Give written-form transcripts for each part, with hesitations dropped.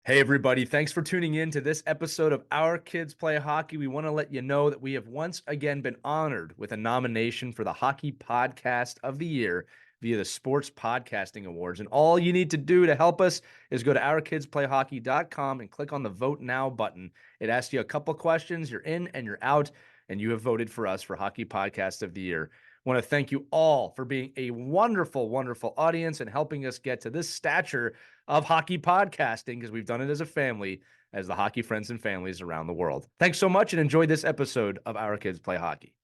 Hey, everybody. Thanks for tuning in to this episode of Our Kids Play Hockey. We want to let you know that we have once again been honored with a nomination for the Hockey Podcast of the Year via the Sports Podcasting Awards. And all you need to do to help us is go to ourkidsplayhockey.com and click on the Vote Now button. It asks you a couple questions. You're in and you're out, and you have voted for us for Hockey Podcast of the Year. I want to thank you all for being a wonderful, wonderful audience and helping us get to this stature of hockey podcasting, because we've done it as a family, as the hockey friends and families around the world. Thanks so much and enjoy this episode of Our Kids Play Hockey.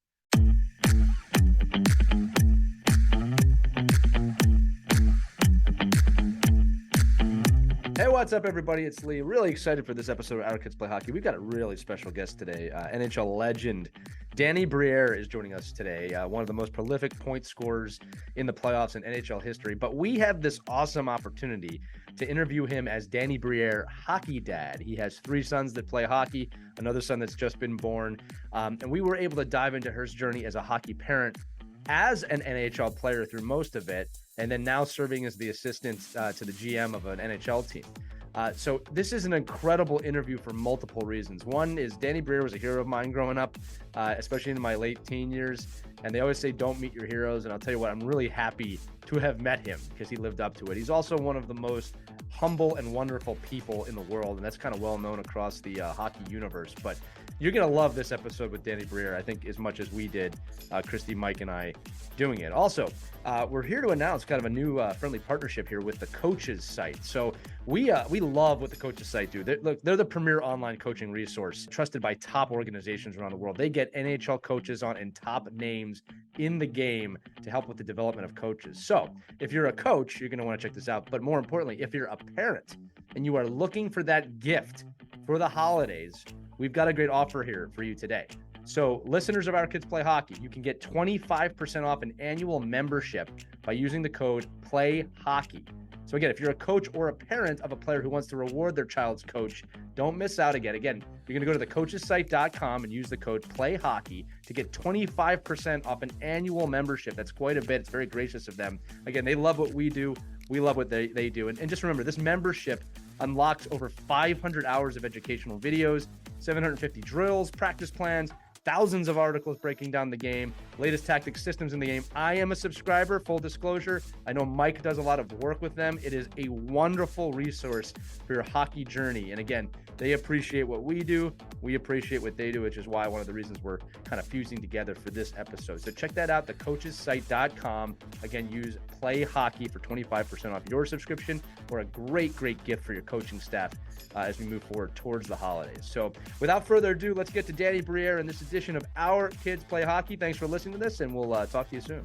Hey, what's up, everybody? It's Lee. Really excited for this episode of Our Kids Play Hockey. We've got a really special guest today. NHL legend Danny Brière is joining us today, one of the most prolific point scorers in the playoffs in NHL history. But we have this awesome opportunity to interview him as Danny Brière, hockey dad. He has 3 sons that play hockey, another son that's just been born. And we were able to dive into her journey as a hockey parent, as an NHL player through most of it, and then now serving as the assistant to the GM of an NHL team. So this is an incredible interview for multiple reasons. One is Danny Brière was a hero of mine growing up, especially in my late teen years. And they always say, don't meet your heroes. And I'll tell you what, I'm really happy to have met him because he lived up to it. He's also one of the most humble and wonderful people in the world. And that's kind of well known across the hockey universe. But you're going to love this episode with Danny Brière, I think, as much as we did, Christy, Mike, and I doing it. Also, we're here to announce kind of a new friendly partnership here with the Coaches site. So we love what the Coaches site do. They're the premier online coaching resource trusted by top organizations around the world. They get NHL coaches on and top names in the game to help with the development of coaches. So if you're a coach, you're going to want to check this out. But more importantly, if you're a parent and you are looking for that gift for the holidays, we've got a great offer here for you today. So listeners of Our Kids Play Hockey, you can get 25% off an annual membership by using the code PLAYHOCKEY. So again, if you're a coach or a parent of a player who wants to reward their child's coach, don't miss out again. Again, you're going to go to thecoachessite.com and use the code PLAYHOCKEY to get 25% off an annual membership. That's quite a bit. It's very gracious of them. Again, they love what we do. We love what they do. And just remember, this membership unlocks over 500 hours of educational videos, 750 drills, practice plans, thousands of articles breaking down the game, latest tactics systems in the game. I am a subscriber, full disclosure. I know Mike does a lot of work with them. It is a wonderful resource for your hockey journey. And again, they appreciate what we do. We appreciate what they do, which is why one of the reasons we're kind of fusing together for this episode. So check that out, thecoachessite.com. Again, use Play Hockey for 25% off your subscription, or a great, great gift for your coaching staff as we move forward towards the holidays. So without further ado, let's get to Danny Brière in this edition of Our Kids Play Hockey. Thanks for listening to this, and we'll talk to you soon.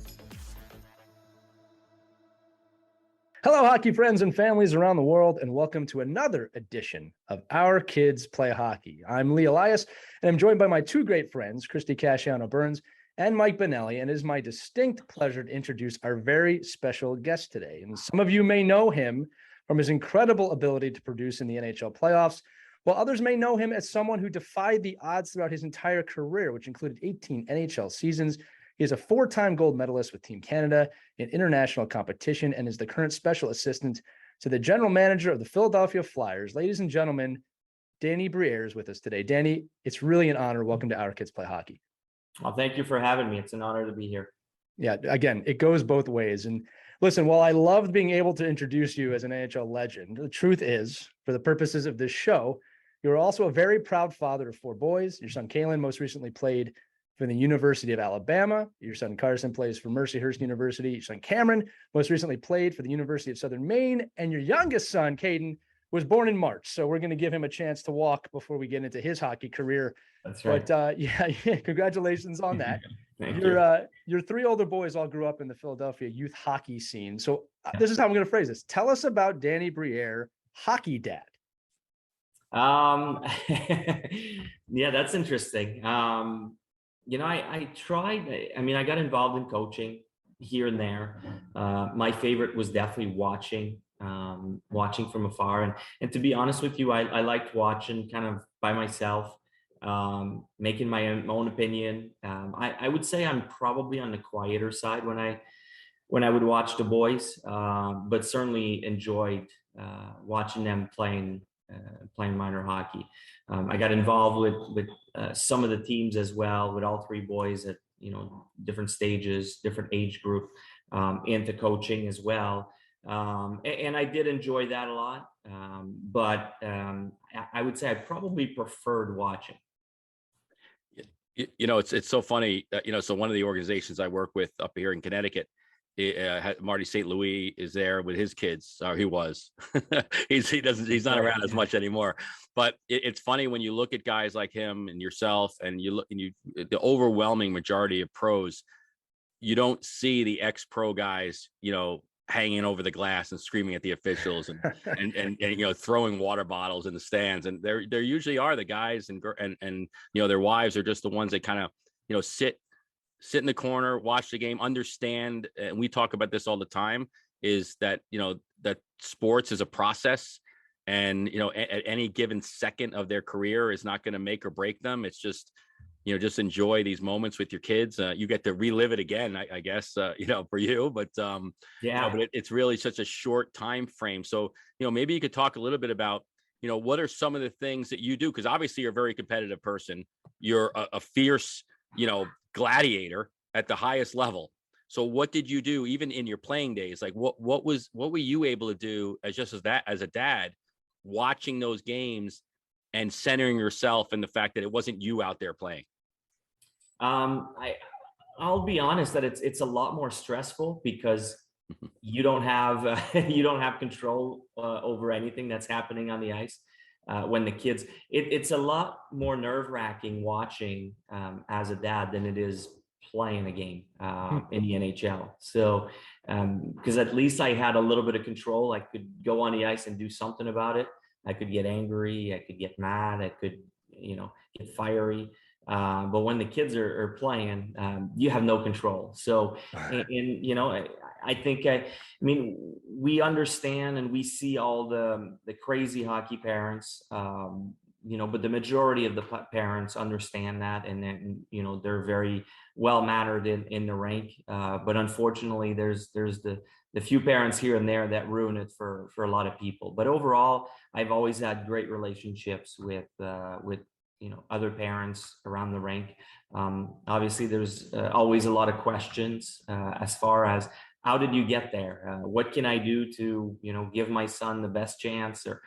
Hello, hockey friends and families around the world, and welcome to another edition of Our Kids Play Hockey. I'm Lee Elias, and I'm joined by my 2 great friends, Christy Casciano-Burns and Mike Benelli, and it is my distinct pleasure to introduce our very special guest today. And some of you may know him from his incredible ability to produce in the NHL playoffs, while others may know him as someone who defied the odds throughout his entire career, which included 18 NHL seasons. He is a 4-time gold medalist with Team Canada in international competition and is the current special assistant to the general manager of the Philadelphia Flyers. Ladies and gentlemen, Danny Brière is with us today. Danny, it's really an honor. Welcome to Our Kids Play Hockey. Well, thank you for having me. It's an honor to be here. Yeah, again, it goes both ways. And listen, while I loved being able to introduce you as an NHL legend, the truth is, for the purposes of this show, you're also a very proud father of 4 boys. Your son, Kalen, most recently played for the University of Alabama. Your son, Carson, plays for Mercyhurst University. Your son, Cameron, most recently played for the University of Southern Maine. And your youngest son, Caden, was born in March. So we're going to give him a chance to walk before we get into his hockey career. That's right. But yeah, congratulations on that. Thank you. Your 3 older boys all grew up in the Philadelphia youth hockey scene. So this is how I'm going to phrase this. Tell us about Danny Brière, hockey dad. Yeah, that's interesting. I tried. I mean, I got involved in coaching here and there. My favorite was definitely watching from afar. And to be honest with you, I liked watching kind of by myself, making my own opinion. I would say I'm probably on the quieter side when I would watch the boys, but certainly enjoyed watching them playing playing minor hockey. I got involved with some of the teams as well, with all three boys at different stages, different age group, into coaching as well. And I did enjoy that a lot. But I would say I probably preferred watching. It's so funny. So one of the organizations I work with up here in Connecticut, Marty St. Louis is there with his kids, or he was. He's not around as much anymore. But it's funny when you look at guys like him and yourself, and the overwhelming majority of pros, you don't see the ex-pro guys, hanging over the glass and screaming at the officials and throwing water bottles in the stands. And there usually are the guys and their wives are just the ones that kind of sit in the corner, watch the game, understand. And we talk about this all the time, is that that sports is a process, and at any given second of their career is not going to make or break them. It's just just enjoy these moments with your kids. You get to relive it again, I guess, for you. But but it's really such a short time frame. So maybe you could talk a little bit about what are some of the things that you do, because obviously you're a very competitive person. You're a fierce gladiator at the highest level. So what did you do even in your playing days? Like what were you able to do as a dad, watching those games and centering yourself in the fact that it wasn't you out there playing? I'll be honest that it's a lot more stressful, because you don't have control over anything that's happening on the ice. When the kids, it's a lot more nerve-wracking watching as a dad than it is playing a game in the NHL. So because at least I had a little bit of control. I could go on the ice and do something about it. I could get angry, I could get mad, I could get fiery. But when the kids are playing, you have no control. So, I think, we understand and we see all the crazy hockey parents, but the majority of the parents understand that, and then, they're very well mannered in the rink. But unfortunately, there's the few parents here and there that ruin it for a lot of people. But overall, I've always had great relationships with other parents around the rink. Obviously, there's always a lot of questions as far as, how did you get there? What can I do to give my son the best chance, or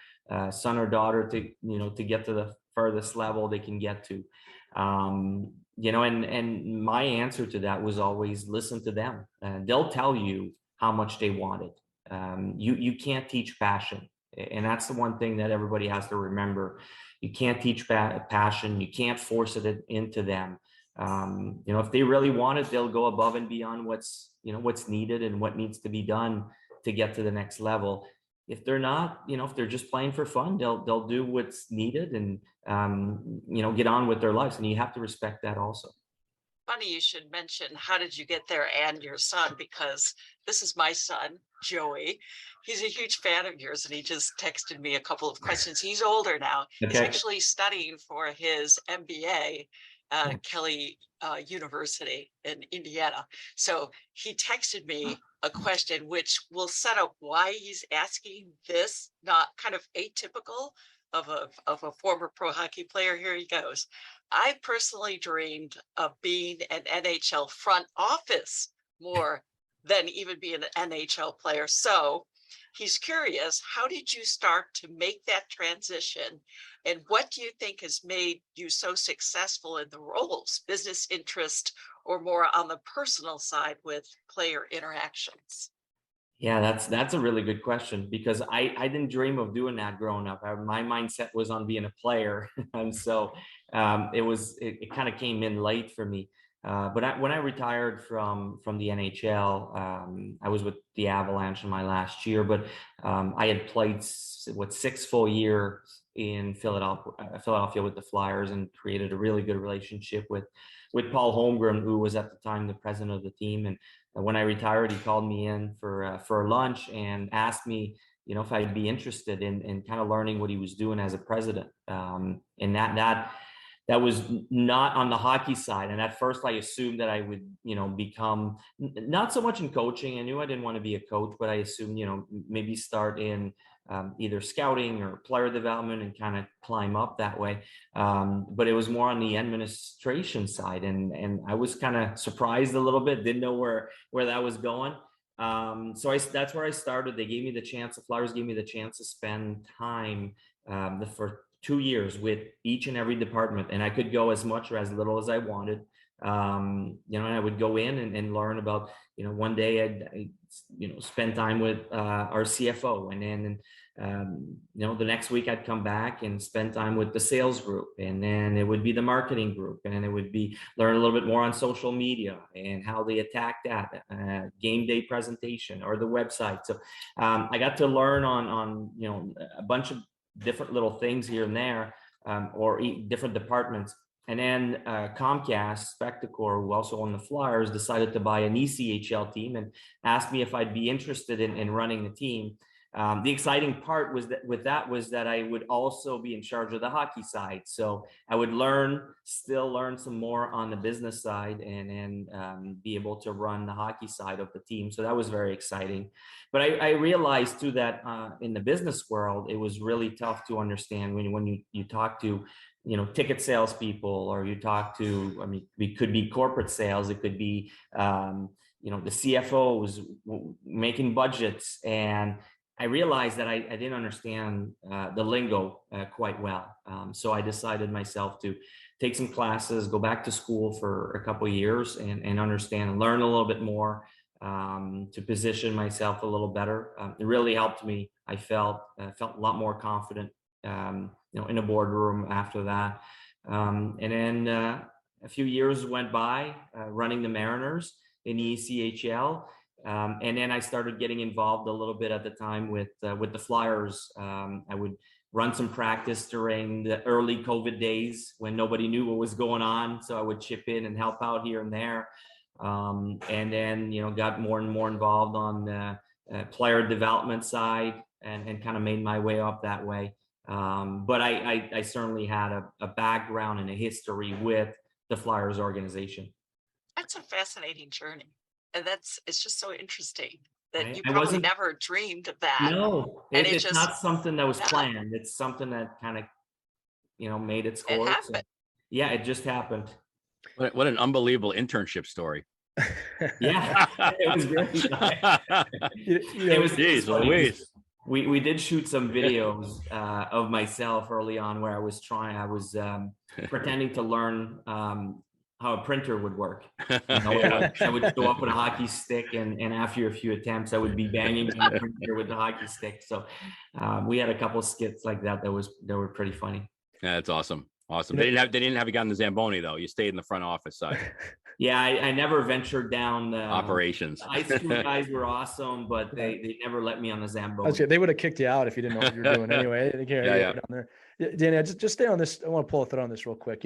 son or daughter to get to the furthest level they can get to? And my answer to that was always listen to them. They'll tell you how much they want it. You can't teach passion. And that's the one thing that everybody has to remember. You can't teach passion. You can't force it into them. If they really want it, they'll go above and beyond what's needed and what needs to be done to get to the next level. If they're not, if they're just playing for fun, they'll do what's needed and, get on with their lives. And you have to respect that also. Funny you should mention, how did you get there and your son, because this is my son, Joey. He's a huge fan of yours, and he just texted me a couple of questions. He's older now. Okay. He's actually studying for his MBA at Kelly University in Indiana. So he texted me a question which will set up why he's asking this, not kind of atypical of a former pro hockey player. Here he goes. I personally dreamed of being an NHL front office more than even being an NHL player. So he's curious, how did you start to make that transition? And what do you think has made you so successful in the roles, business interest, or more on the personal side with player interactions? Yeah, that's a really good question, because I didn't dream of doing that growing up. My mindset was on being a player. And so it kind of came in late for me. But when I retired from the NHL, I was with the Avalanche in my last year, but I had played 6 full years in Philadelphia with the Flyers, and created a really good relationship with Paul Holmgren, who was at the time the president of the team. And when I retired, he called me in for lunch and asked me, if I'd be interested in kind of learning what he was doing as a president. And that was not on the hockey side. And at first I assumed that I would, become not so much in coaching. I knew I didn't want to be a coach, but I assumed, maybe start in either scouting or player development and kind of climb up that way. But it was more on the administration side, and I was kind of surprised a little bit, didn't know where that was going. So that's where I started. They gave me the chance, the Flyers gave me the chance to spend time for 2 years with each and every department, and I could go as much or as little as I wanted. And I would go in and learn about, one day I'd spend time with our CFO, and then the next week I'd come back and spend time with the sales group, and then it would be the marketing group, and then it would be learn a little bit more on social media and how they attack that game day presentation or the website. So I got to learn on a bunch of different little things here and there, or different departments. And then Comcast, Spectacor, who also owned the Flyers, decided to buy an ECHL team and asked me if I'd be interested in running the team. The exciting part was that I would also be in charge of the hockey side. So I would still learn some more on the business side, and be able to run the hockey side of the team. So that was very exciting. But I realized too that in the business world, it was really tough to understand when you talk to ticket salespeople, or you talk to, it could be corporate sales, it could be, the CFOs making budgets. And I realized that I didn't understand the lingo quite well. So I decided myself to take some classes, go back to school for a couple of years, and understand and learn a little bit more, to position myself a little better. It really helped me. I felt a lot more confident in a boardroom after that. And then a few years went by running the Mariners in the ECHL. And then I started getting involved a little bit at the time with the Flyers. I would run some practice during the early COVID days when nobody knew what was going on. So I would chip in and help out here and there. And then, got more and more involved on the player development side, and kind of made my way up that way. But I certainly had a background and a history with the Flyers organization. That's a fascinating journey. And it's just so interesting that you I probably never dreamed of that. No, and it's just not something that was planned. It's something that kind of, made its course. It happened. Yeah, it just happened. What an unbelievable internship story. Yeah, it was great. It was Geez, Louise. We did shoot some videos of myself early on where I was pretending to learn how a printer would work. I would show up with a hockey stick, and after a few attempts, I would be banging on the printer with the hockey stick. So we had a couple of skits like that were pretty funny. Yeah, that's awesome. Awesome. They didn't have you gotten the Zamboni though. You stayed in the front office side. Yeah, I never ventured down operations. High school guys were awesome, but they never let me on the Zamboni. Okay, they would have kicked you out if you didn't know what you were doing anyway. Down there. Danny, just stay on this. I want to pull a thread on this real quick.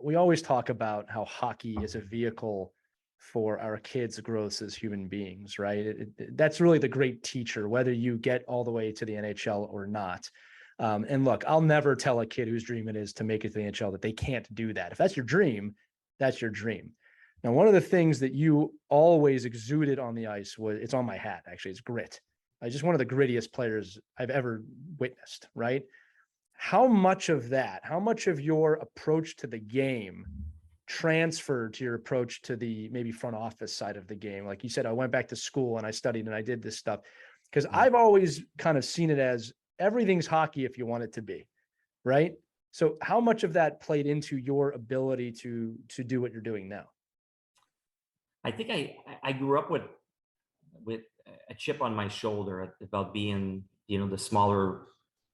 We always talk about how hockey is a vehicle for our kids' growth as human beings, right? That's really the great teacher, whether you get all the way to the NHL or not. And look, I'll never tell a kid whose dream it is to make it to the NHL that they can't do that. If that's your dream, that's your dream. Now, one of the things that you always exuded on the ice it's on my hat, actually, it's grit. Just one of the grittiest players I've ever witnessed, right? How much of your approach to the game transferred to your approach to the maybe front office side of the game? Like you said, I went back to school and I studied and I did this stuff, because I've always kind of seen it as everything's hockey if you want it to be, right? So how much of that played into your ability to do what you're doing now? I think I grew up with a chip on my shoulder about being, the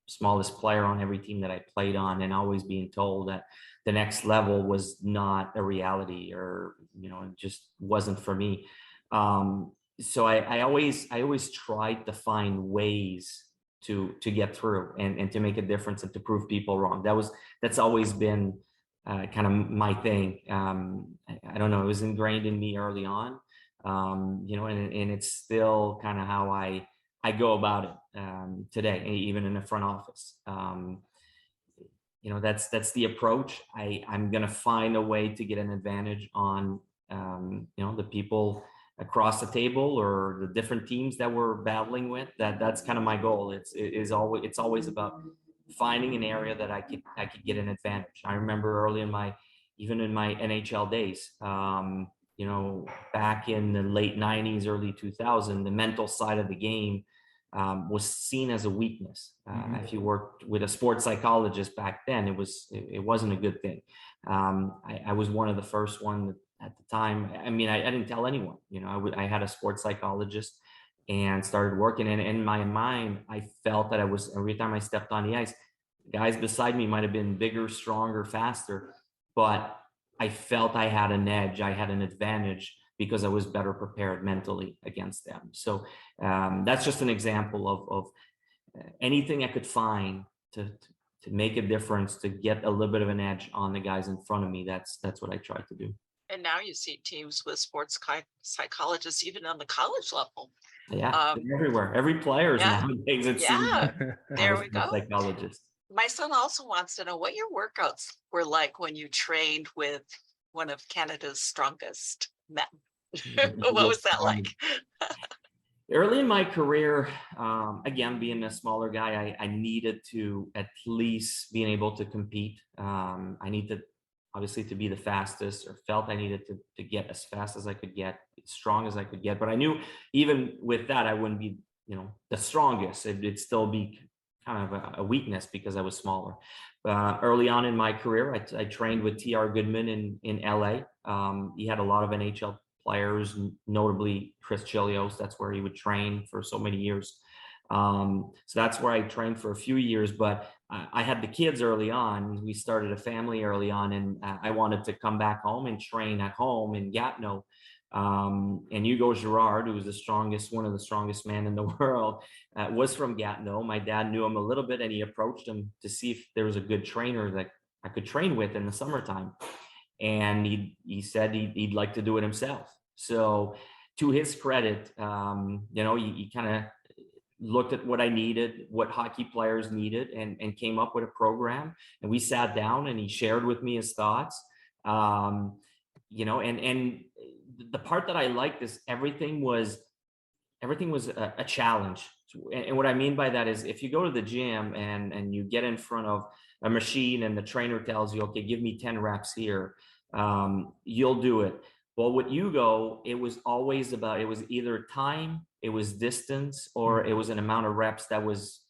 smallest player on every team that I played on, and always being told that the next level was not a reality, or, it just wasn't for me. So I always tried to find ways to get through and to make a difference and to prove people wrong. That's always been kind of my thing. I don't know, it was ingrained in me early on, and it's still kind of how I go about it today, even in the front office. That's the approach. I'm going to find a way to get an advantage on, the people across the table or the different teams that we're battling with. That's kind of my goal. It's always about finding an area that I could get an advantage. I remember early in my NHL days, back in the late 90s, early 2000, the mental side of the game was seen as a weakness. If you worked with a sports psychologist back then, it wasn't a good thing. I was one of the first one at the time. I mean, I didn't tell anyone. I had a sports psychologist and started working. And in my mind, I felt that every time I stepped on the ice, guys beside me might have been bigger, stronger, faster, but I felt I had an edge. I had an advantage because I was better prepared mentally against them. So that's just an example of anything I could find to make a difference, to get a little bit of an edge on the guys in front of me. That's what I tried to do. And now you see teams with sports psychologists, even on the college level. Yeah, everywhere. Every player is nowadays. There we go. Psychologist. My son also wants to know what your workouts were like when you trained with one of Canada's strongest men. What was that like? Early in my career, again, being a smaller guy, I needed to at least being able to compete. I needed, obviously, to be the fastest, or felt I needed to get as fast as I could get, as strong as I could get. But I knew even with that, I wouldn't be, the strongest. It'd still be kind of a weakness because I was smaller. Early on in my career, I trained with T.R. Goodman in LA. He had a lot of NHL players, notably Chris Chelios. That's where he would train for so many years. So that's where I trained for a few years, but I had the kids early on. We started a family early on, and I wanted to come back home and train at home in Gatineau. And Hugo Girard, who was one of the strongest men in the world, was from Gatineau. My dad knew him a little bit, and he approached him to see if there was a good trainer that I could train with in the summertime. And he said he'd like to do it himself. So to his credit, he kind of looked at what I needed, what hockey players needed, and came up with a program. And we sat down, and he shared with me his thoughts. And the part that I liked is everything was a challenge. And what I mean by that is, if you go to the gym and you get in front of a machine and the trainer tells you, okay, give me 10 reps here, you'll do it. Well, with Hugo, it was always about, it was either time, it was distance, or it was an amount of reps that was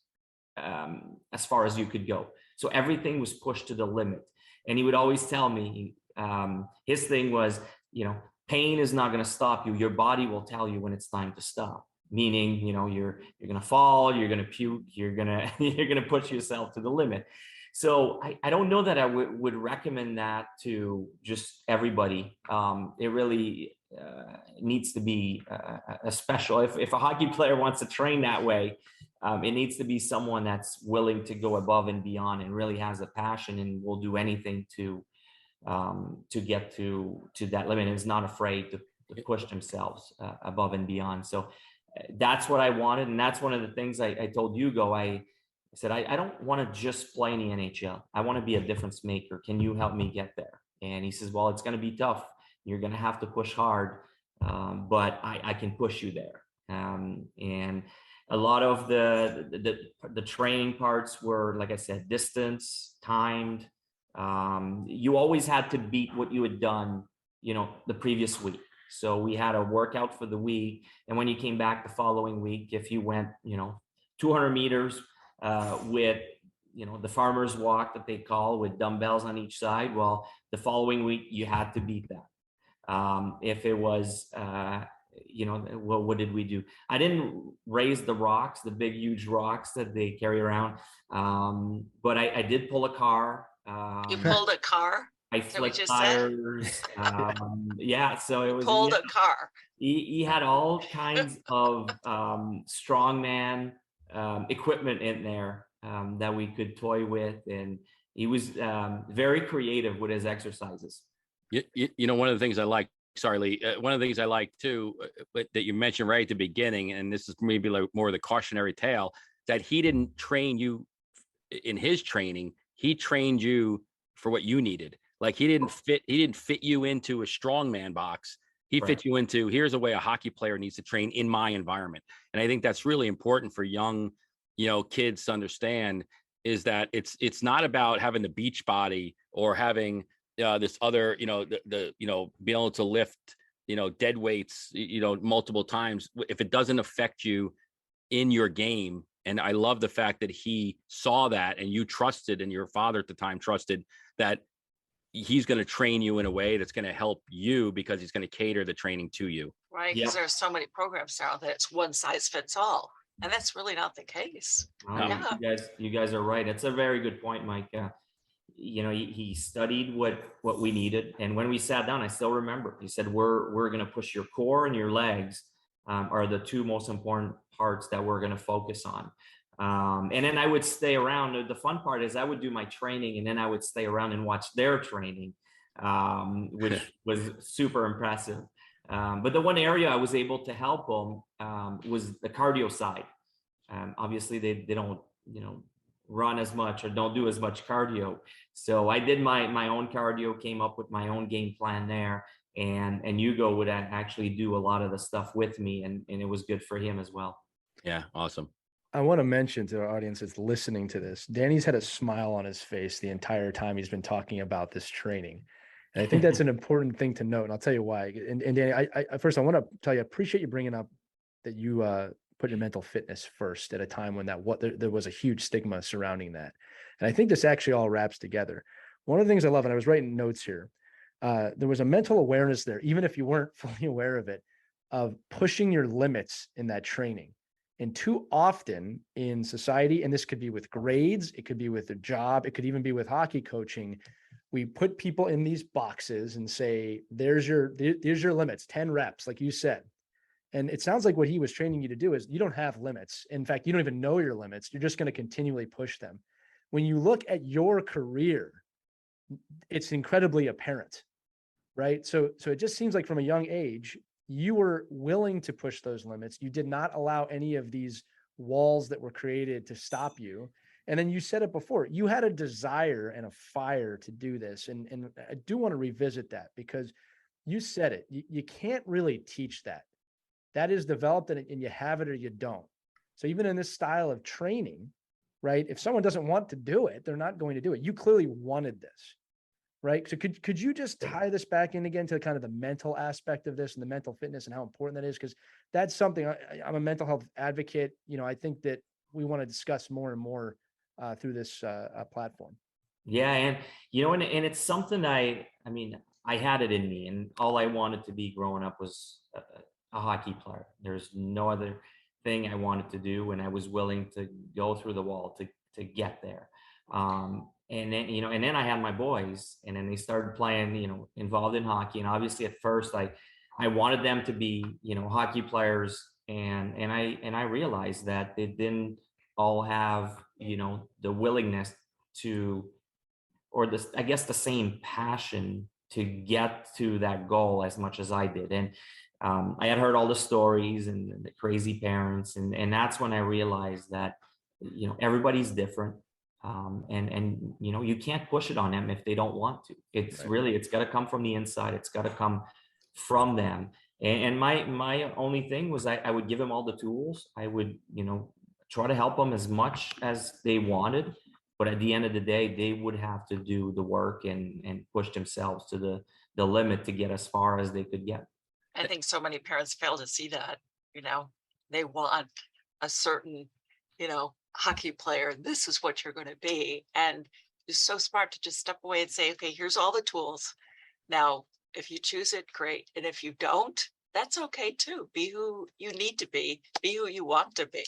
as far as you could go. So everything was pushed to the limit. And he would always tell me, his thing was, pain is not going to stop you. Your body will tell you when it's time to stop. Meaning, you're going to fall, you're going to puke, you're going to push yourself to the limit. So I don't know that I would recommend that to just everybody. It really needs to be a special. If a hockey player wants to train that way, it needs to be someone that's willing to go above and beyond and really has a passion and will do anything to get to that limit, and is not afraid to push themselves above and beyond. So that's what I wanted, and that's one of the things I told Hugo. I said, I don't want to just play in the NHL. I want to be a difference maker. Can you help me get there? And he says, well, it's going to be tough. You're going to have to push hard, but I can push you there. And a lot of the training parts were, like I said, distance, timed. You always had to beat what you had done, the previous week. So we had a workout for the week. And when you came back the following week, if you went, 200 meters, with the farmer's walk that they call, with dumbbells on each side, well, the following week you had to beat that. If it was what did we do? I didn't raise the rocks, the big huge rocks that they carry around, but I did pull a car. You pulled a car? I flipped tires. Yeah, so it was pulled a car. He had all kinds of strongman equipment in there that we could toy with, and he was very creative with his exercises. One of the things I like, sorry, Lee, one of the things I like too, that you mentioned right at the beginning, and this is maybe like more of the cautionary tale, that he didn't train you in his training. He trained you for what you needed. Like he didn't fit you into a strongman box. He Right. fits you into, here's a way a hockey player needs to train in my environment. And I think that's really important for young, kids to understand, is that it's not about having the beach body or having this other, being able to lift, dead weights, multiple times if it doesn't affect you in your game. And I love the fact that he saw that, and you trusted, and your father at the time trusted that he's going to train you in a way that's going to help you, because he's going to cater the training to you. Right, Yeah. because there's so many programs now that it's one size fits all, and that's really not the case. No, Yeah. you guys are right. It's a very good point, Mike. He studied what we needed, and when we sat down, I still remember he said, "We're going to push your core and your legs are the two most important parts that we're going to focus on." And then I would stay around. The fun part is I would do my training, and then I would stay around and watch their training, which was super impressive. But the one area I was able to help them was the cardio side. Obviously, they don't run as much or don't do as much cardio. So I did my own cardio, came up with my own game plan there, and Hugo would actually do a lot of the stuff with me, and it was good for him as well. Yeah, awesome. I want to mention to our audience that's listening to this, Danny's had a smile on his face the entire time he's been talking about this training. And I think that's an important thing to note. And I'll tell you why. And Danny, I first, I want to tell you, I appreciate you bringing up that you put your mental fitness first at a time when there was a huge stigma surrounding that. And I think this actually all wraps together. One of the things I love, and I was writing notes here, there was a mental awareness there, even if you weren't fully aware of it, of pushing your limits in that training. And too often in society, and this could be with grades, it could be with a job, it could even be with hockey coaching, we put people in these boxes and say, there's your limits, 10 reps, like you said. And it sounds like what he was training you to do is you don't have limits. In fact, you don't even know your limits. You're just going to continually push them. When you look at your career, it's incredibly apparent, right? So it just seems like from a young age, you were willing to push those limits. You did not allow any of these walls that were created to stop you. And then you said it before, you had a desire and a fire to do this. And I do want to revisit that, because you said it, you can't really teach that. That is developed, and you have it or you don't. So even in this style of training, right, if someone doesn't want to do it, they're not going to do it. You clearly wanted this. Right. So could you just tie this back in again to kind of the mental aspect of this and the mental fitness and how important that is? Because that's something I'm a mental health advocate. I think that we want to discuss more and more through this platform. Yeah. And it's something I had it in me, and all I wanted to be growing up was a hockey player. There's no other thing I wanted to do, and I was willing to go through the wall to get there. And then, and then I had my boys, and then they started playing, involved in hockey. And obviously at first I wanted them to be, hockey players. And I realized that they didn't all have, the willingness to, or the same passion to get to that goal as much as I did. And I had heard all the stories and the crazy parents. And that's when I realized that, everybody's different. And you can't push it on them if they don't want to. It's really, it's got to come from the inside. It's got to come from them. And my only thing was I would give them all the tools. I would, try to help them as much as they wanted. But at the end of the day, they would have to do the work and push themselves to the limit to get as far as they could get. I think so many parents fail to see that. They want a certain, hockey player. This is what you're going to be. And it's so smart to just step away and say, okay, here's all the tools. Now, if you choose it, great. And if you don't, that's okay too. Be who you need to be who you want to be.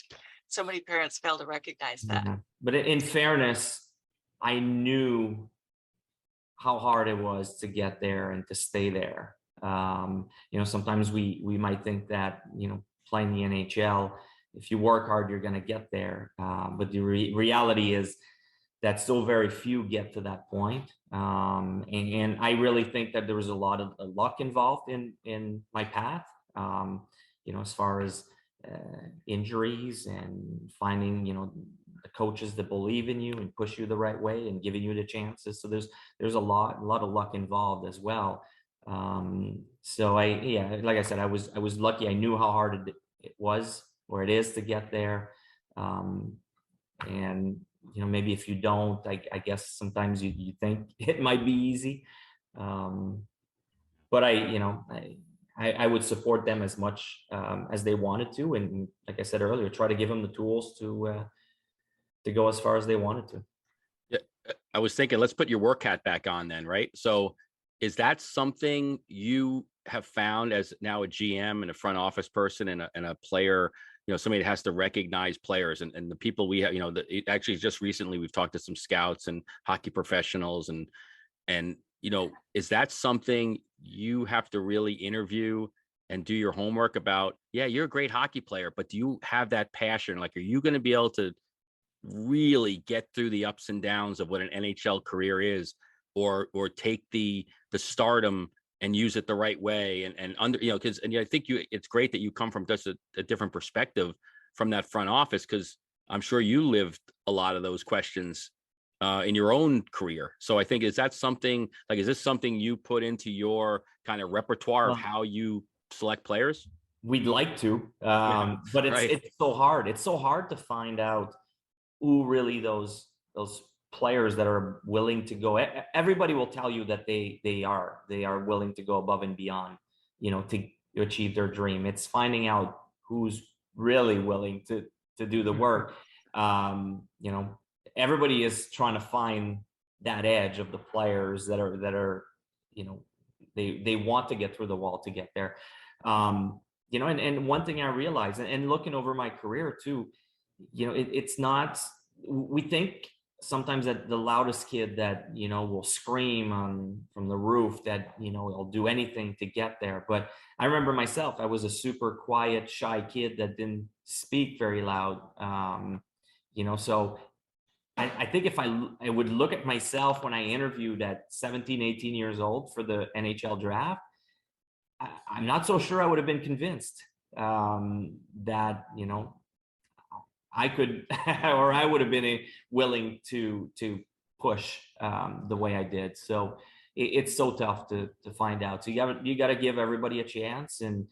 So many parents fail to recognize that. Mm-hmm. But in fairness, I knew how hard it was to get there and to stay there. Sometimes we might think that, playing the NHL, if you work hard, you're going to get there. But the reality is that so very few get to that point. And I really think that there was a lot of luck involved in my path, as far as injuries and finding, the coaches that believe in you and push you the right way and giving you the chances. So there's a lot of luck involved as well. So like I said, I was lucky. I knew how hard it was, or it is, to get there. And maybe if you don't, I guess sometimes you think it might be easy. But I would support them as much as they wanted to, and like I said earlier, try to give them the tools to go as far as they wanted to. Yeah, I was thinking, let's put your work hat back on then, right? So is that something you have found as now a GM and a front office person and a player, somebody that has to recognize players and the people we have, actually just recently we've talked to some scouts and hockey professionals and is that something you have to really interview and do your homework about? Yeah, you're a great hockey player, but do you have that passion? Like, are you going to be able to really get through the ups and downs of what an NHL career is, or take the stardom and use it the right way and under, because I think it's great that you come from just a different perspective from that front office, because I'm sure you lived a lot of those questions in your own career. So I think, is this something you put into your kind of repertoire of how you select players? We'd like to, but it's so hard. It's so hard to find out who really those players that are willing to go. Everybody will tell you that they are willing to go above and beyond, to achieve their dream. It's finding out who's really willing to do the work. Everybody is trying to find that edge of the players that are they want to get through the wall to get there. And one thing I realized, and looking over my career too, it's not, we think sometimes that the loudest kid that will scream from the roof, that will do anything to get there. But I remember myself, I was a super quiet, shy kid that didn't speak very loud. So I think if I would look at myself when I interviewed at 17, 18 years old for the NHL draft, I'm not so sure I would have been convinced that I could or I would have been willing to push the way I did. So it's so tough to find out. So you got to give everybody a chance. And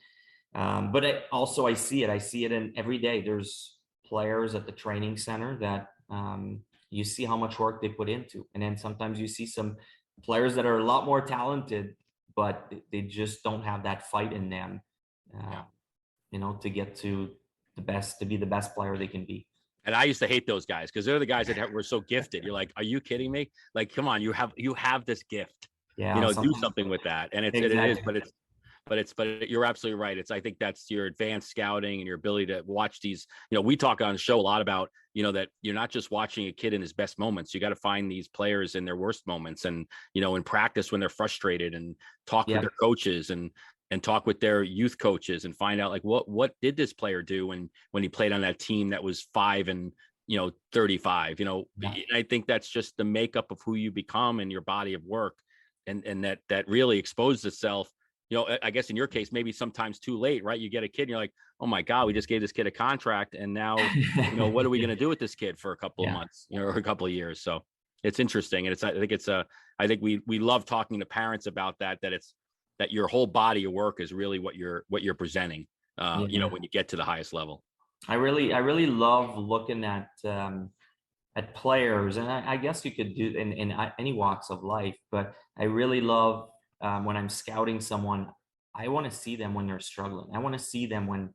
but I see it in every day. There's players at the training center that you see how much work they put into, and then sometimes you see some players that are a lot more talented, but they just don't have that fight in them, to get to be the best player they can be. And I used to hate those guys, because they're the guys that were so gifted. You're like, are you kidding me? Like, come on, you have this gift. Do something with that. And it is, but you're absolutely right. I think that's your advanced scouting and your ability to watch these. We talk on the show a lot about, that you're not just watching a kid in his best moments. You got to find these players in their worst moments, and in practice when they're frustrated, and talk with their coaches and talk with their youth coaches and find out, like, what did this player do when he played on that team that was 5 and 35. I think that's just the makeup of who you become and your body of work, and that really exposed itself. I guess in your case, maybe sometimes too late, right? You get a kid and you're like, oh my God, we just gave this kid a contract, and now, what are we going to do with this kid for a couple of months, or a couple of years? So it's interesting. And I think we love talking to parents about that your whole body of work is really what you're presenting, when you get to the highest level. I really love looking at players, and I guess you could do in any walks of life, but I really love, when I'm scouting someone, I want to see them when they're struggling. I want to see them when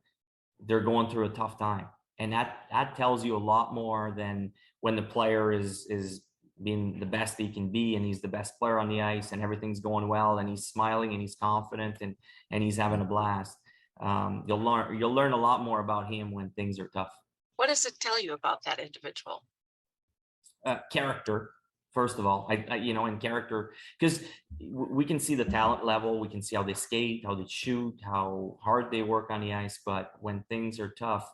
they're going through a tough time. And that tells you a lot more than when the player is being the best he can be, and he's the best player on the ice, and everything's going well, and he's smiling, and he's confident, and he's having a blast. You'll learn a lot more about him when things are tough. What does it tell you about that individual? Character. First of all, in character, because we can see the talent level, we can see how they skate, how they shoot, how hard they work on the ice. But when things are tough,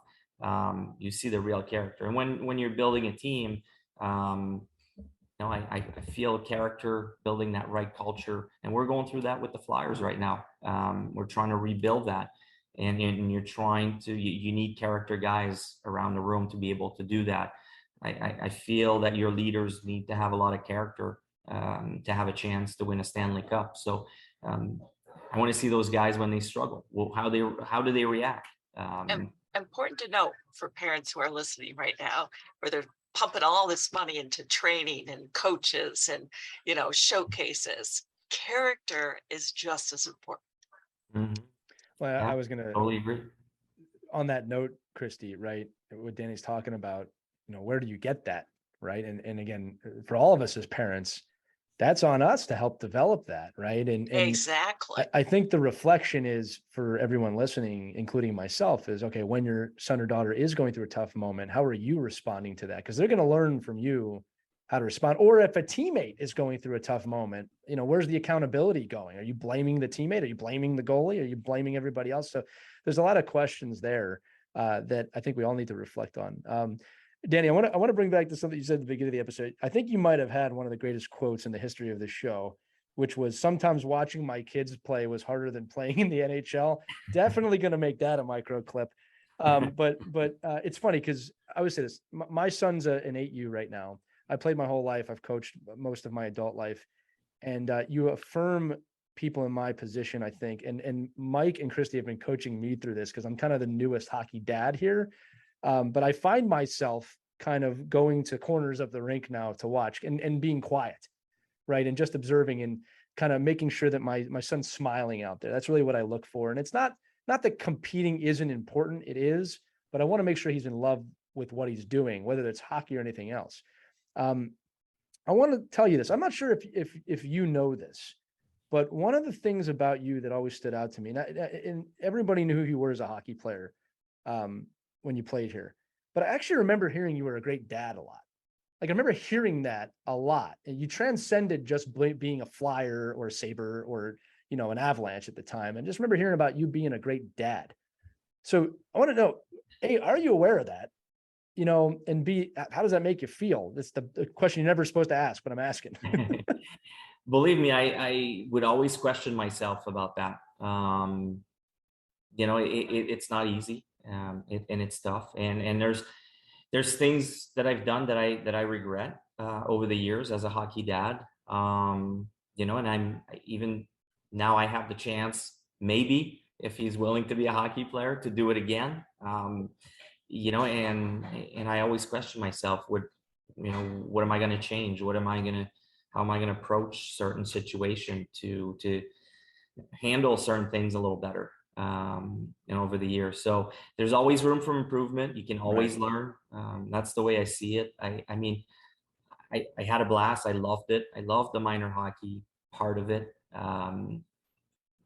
you see the real character. And when you're building a team, I feel character, building that right culture, and we're going through that with the Flyers right now. We're trying to rebuild that, and you're trying to. You need character guys around the room to be able to do that. I feel that your leaders need to have a lot of character to have a chance to win a Stanley Cup. So I want to see those guys when they struggle. Well, how do they react? And important to note for parents who are listening right now, where they're pumping all this money into training and coaches and, showcases. Character is just as important. Mhm. Well, Yeah, I was gonna, totally agree. on that note, Christy, right? What Danny's talking about, where do you get that, right? And again, for all of us as parents, that's on us to help develop that, right? And Exactly. I think the reflection is for everyone listening, including myself, is okay, when your son or daughter is going through a tough moment, how are you responding to that? Because they're going to learn from you how to respond. Or if a teammate is going through a tough moment, where's the accountability going? Are you blaming the teammate? Are you blaming the goalie? Are you blaming everybody else? So there's a lot of questions there that I think we all need to reflect on. Danny, I want to bring back to something you said at the beginning of the episode. I think you might have had one of the greatest quotes in the history of the show, which was, sometimes watching my kids play was harder than playing in the NHL. Definitely going to make that a micro clip. But it's funny because I would say this, my son's an 8U right now. I played my whole life. I've coached most of my adult life, and you affirm people in my position, I think. And Mike and Christy have been coaching me through this because I'm kind of the newest hockey dad here. But I find myself kind of going to corners of the rink now to watch and being quiet, right? And just observing and kind of making sure that my son's smiling out there. That's really what I look for. And it's not that competing isn't important. It is, but I want to make sure he's in love with what he's doing, whether it's hockey or anything else. I want to tell you this. I'm not sure if you know this, but one of the things about you that always stood out to me, and everybody knew who you were as a hockey player when you played here, but I actually remember hearing you were a great dad a lot. Like I remember hearing that a lot, and you transcended just being a Flyer or a Sabre or, an Avalanche at the time. And just remember hearing about you being a great dad. So I want to know, A, are you aware of that? And B, how does that make you feel? That's the question you're never supposed to ask, but I'm asking. Believe me, I would always question myself about that. It's not easy, and it's tough. And there's things that I've done that I regret over the years as a hockey dad. And I'm even now I have the chance, maybe if he's willing to be a hockey player, to do it again. And I always question myself, what am I going to change? How am I going to approach certain situation to handle certain things a little better, over the years. So there's always room for improvement. You can always learn. That's the way I see it. I mean, I had a blast. I loved it. I loved the minor hockey part of it.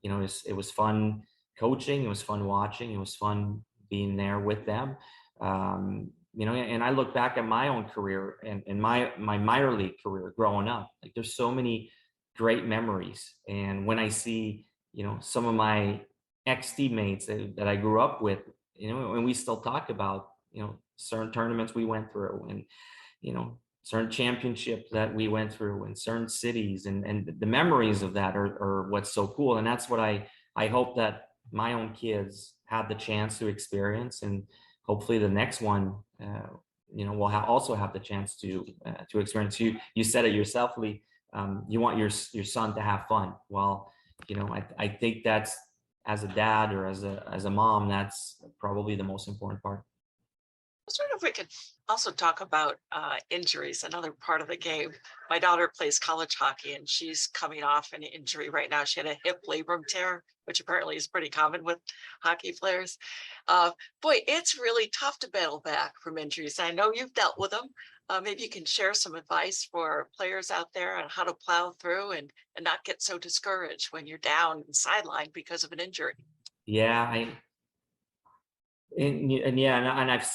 It was fun coaching. It was fun watching. It was fun being there with them. And I look back at my own career and my minor league career growing up. Like there's so many great memories. And when I see, some of my ex-teammates that I grew up with, and we still talk about, certain tournaments we went through and, certain championships that we went through in certain cities, and the memories of that are what's so cool. And that's what I hope that my own kids have the chance to experience, and hopefully the next one, will also have the chance to experience. You said it yourself, Lee. You want your son to have fun. Well, I think that's, as a dad or as a mom, that's probably the most important part. I was wondering if we could also talk about injuries, another part of the game. My daughter plays college hockey, and she's coming off an injury right now. She had a hip labrum tear, which apparently is pretty common with hockey players. Boy, it's really tough to battle back from injuries. I know you've dealt with them. Maybe you can share some advice for players out there on how to plow through and not get so discouraged when you're down and sidelined because of an injury. Yeah, and I've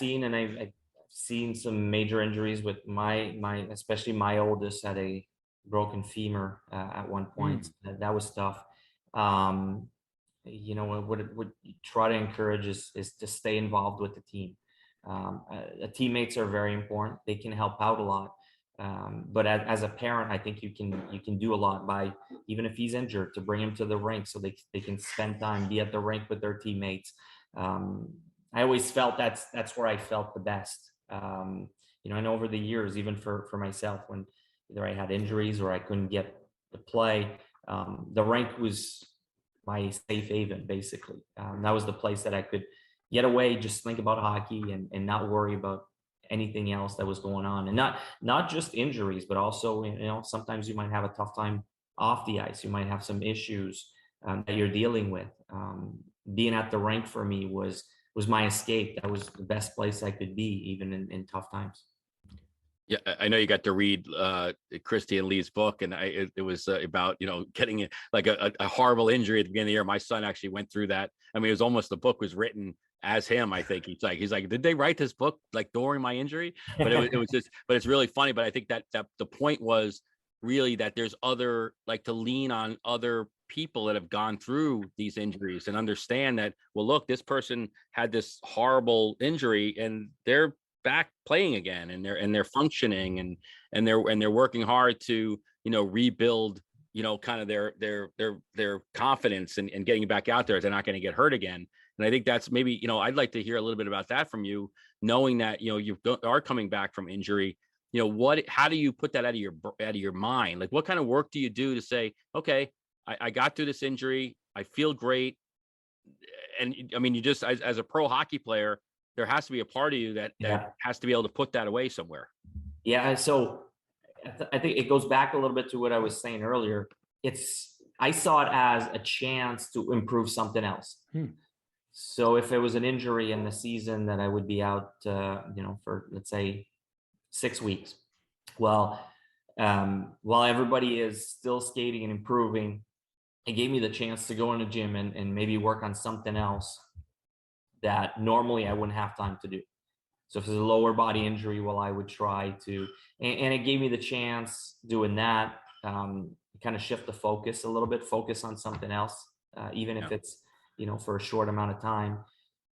seen some major injuries with my especially my oldest had a broken femur at one point. That was tough. What you try to encourage is to stay involved with the team. Teammates are very important. They can help out a lot. But as a parent, I think you can do a lot by, even if he's injured, to bring him to the rink so they can spend time, be at the rink with their teammates. I always felt that's where I felt the best. And over the years, even for myself, when either I had injuries or I couldn't get to play, the rink was my safe haven, basically. That was the place that I could get away, just think about hockey and not worry about anything else that was going on. And not just injuries, but also, sometimes you might have a tough time off the ice. You might have some issues that you're dealing with. Being at the rink for me was my escape. That was the best place I could be, even in tough times. Yeah, I know you got to read Christy and Lee's book, and it was about getting like a horrible injury at the beginning of the year. My son actually went through that. I mean, it was almost, the book was written as him. I think he's like, did they write this book like during my injury? But it was just, but it's really funny. But I think that the point was really that there's other, like, to lean on other people that have gone through these injuries and understand that, well, look, this person had this horrible injury and they're back playing again, and they're functioning, and they're working hard to rebuild kind of their confidence and getting back out there. They're not going to get hurt again. And I think that's maybe I'd like to hear a little bit about that from you, knowing that you are coming back from injury. How do you put that out of your mind? Like, what kind of work do you do to say, okay, I got through this injury, I feel great? And I mean, you just, as a pro hockey player, there has to be a part of you that has to be able to put that away somewhere. Yeah. So I think it goes back a little bit to what I was saying earlier. I saw it as a chance to improve something else. So if it was an injury in the season that I would be out, for, let's say, 6 weeks, well, while everybody is still skating and improving, it gave me the chance to go in the gym and maybe work on something else that normally I wouldn't have time to do. So if it's a lower body injury, well, I would try to, and it gave me the chance doing that, kind of shift the focus a little bit, focus on something else, even if it's, for a short amount of time.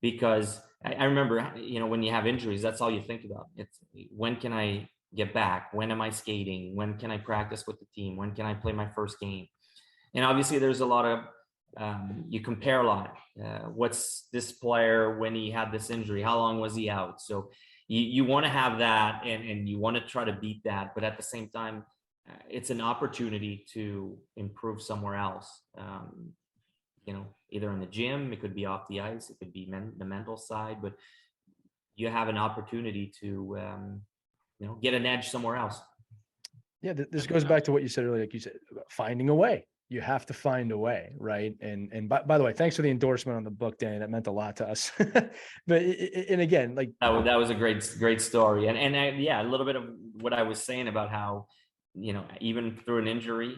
Because I remember, when you have injuries, that's all you think about. It's, when can I get back? When am I skating? When can I practice with the team? When can I play my first game? And obviously there's a lot of, you compare a lot. What's this player when he had this injury? How long was he out? So you want to have that, and you want to try to beat that. But at the same time, it's an opportunity to improve somewhere else. Either in the gym, it could be off the ice, it could be the mental side, but you have an opportunity to, get an edge somewhere else. Yeah, this goes back to what you said earlier, like you said, finding a way. You have to find a way, right? And by the way, thanks for the endorsement on the book, Danny. That meant a lot to us. But and again, like that was a great story, and a little bit of what I was saying about how, even through an injury,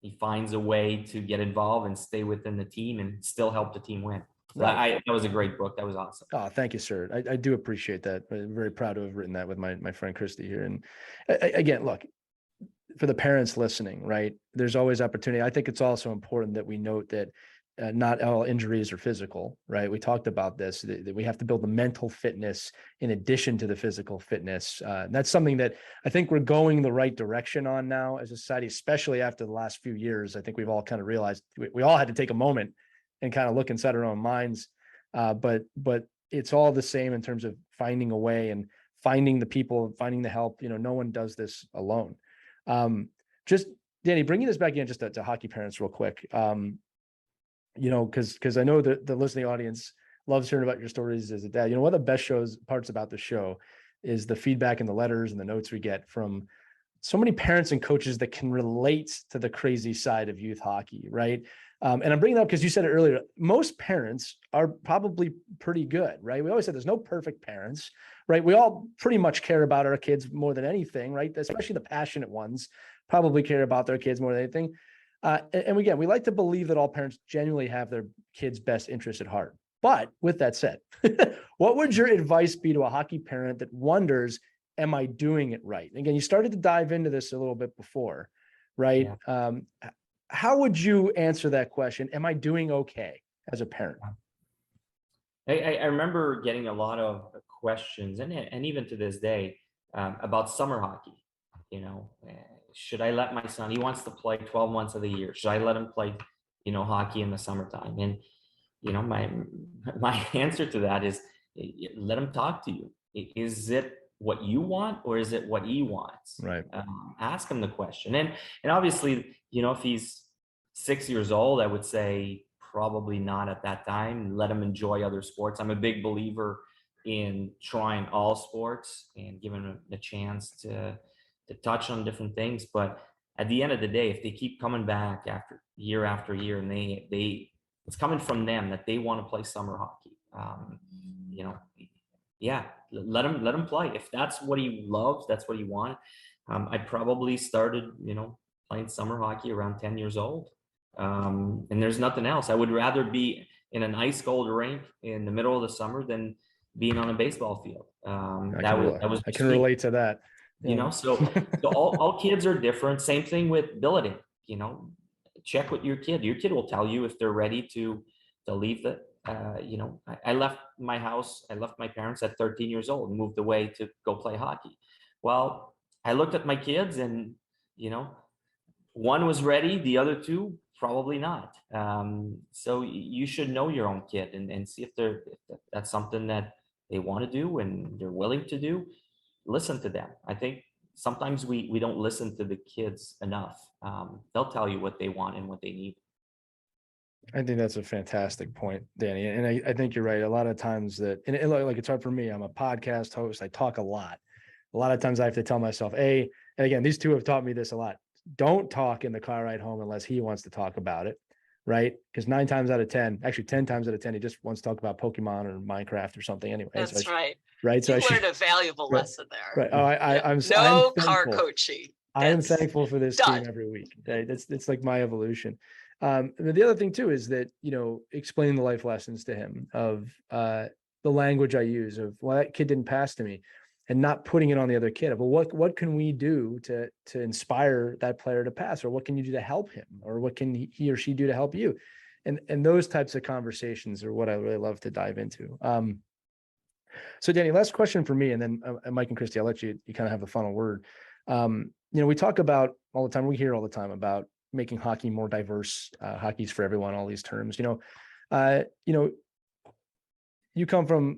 he finds a way to get involved and stay within the team and still help the team win. So that was a great book. That was awesome. Oh, thank you, sir. I do appreciate that. I'm very proud to have written that with my friend Christy here. And again, look, for the parents listening, right, there's always opportunity. I think it's also important that we note that not all injuries are physical, right? We talked about this, that we have to build the mental fitness in addition to the physical fitness. That's something that I think we're going the right direction on now as a society, especially after the last few years. I think we've all kind of realized we all had to take a moment and kind of look inside our own minds. But it's all the same in terms of finding a way and finding the people, finding the help. No one does this alone. Just Danny, bringing this back in just to hockey parents real quick. Because I know that the listening audience loves hearing about your stories as a dad. One of the best parts about the show is the feedback and the letters and the notes we get from so many parents and coaches that can relate to the crazy side of youth hockey, right? And I'm bringing it up because you said it earlier. Most parents are probably pretty good, right? We always say there's no perfect parents, right? We all pretty much care about our kids more than anything, right? Especially the passionate ones probably care about their kids more than anything. And again, we like to believe that all parents genuinely have their kids' best interest at heart. But with that said, what would your advice be to a hockey parent that wonders, am I doing it right? And again, you started to dive into this a little bit before, right? Yeah. How would you answer that question? Am I doing okay as a parent? I remember getting a lot of questions, and even to this day, about summer hockey. Should I let my son, he wants to play 12 months of the year, should I let him play, hockey in the summertime? And, my answer to that is, let him talk to you. Is it what you want, or is it what he wants? Right. Ask him the question. And obviously, if he's 6 years old, I would say probably not at that time. Let them enjoy other sports. I'm a big believer in trying all sports and giving them a chance to touch on different things. But at the end of the day, if they keep coming back after year, and it's coming from them that they want to play summer hockey, you know, yeah, let him play. If that's what he loves, that's what he wants. I probably started, playing summer hockey around 10 years old. And there's nothing else. I would rather be in an ice cold rink in the middle of the summer than being on a baseball field. I can relate to that. So all kids are different. Same thing with billeting. Check with your kid. Your kid will tell you if they're ready to leave the. I left my house. I left my parents at 13 years old and moved away to go play hockey. Well, I looked at my kids and, one was ready. The other two, probably not. So you should know your own kid and see if that's something that they want to do and they're willing to do. Listen to them. I think sometimes we don't listen to the kids enough. They'll tell you what they want and what they need. I think that's a fantastic point, Danny. And I think you're right. A lot of times it's hard for me. I'm a podcast host. I talk a lot. A lot of times I have to tell myself, and again, these two have taught me this a lot. Don't talk in the car ride home unless he wants to talk about it. Right. Because 10 times out of 10, he just wants to talk about Pokemon or Minecraft or something anyway. That's right. Right. So you learned a valuable lesson there. Right. Oh, I'm car coaching. I am thankful for this team every week. Right. It's like my evolution. The other thing too is that, explaining the life lessons to him of the language I use of, well, that kid didn't pass to me, and not putting it on the other kid. Well, what can we do to inspire that player to pass, or what can you do to help him, or what can he or she do to help you? And those types of conversations are what I really love to dive into. So Danny, last question for me, and then Mike and Christy, I'll let you kind of have the final word. We talk about all the time, we hear all the time about making hockey more diverse, hockey's for everyone, all these terms, you come from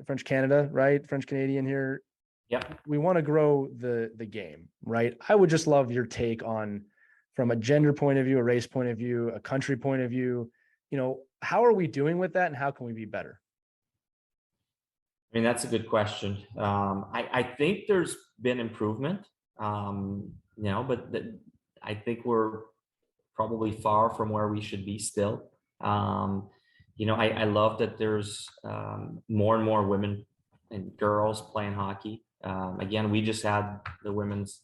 French Canada, right? French Canadian here. Yep. We want to grow the game, right? I would just love your take on, from a gender point of view, a race point of view, a country point of view, how are we doing with that and how can we be better? I mean, that's a good question. I think there's been improvement, but I think we're probably far from where we should be still. I love that there's more and more women and girls playing hockey. Again, we just had the women's,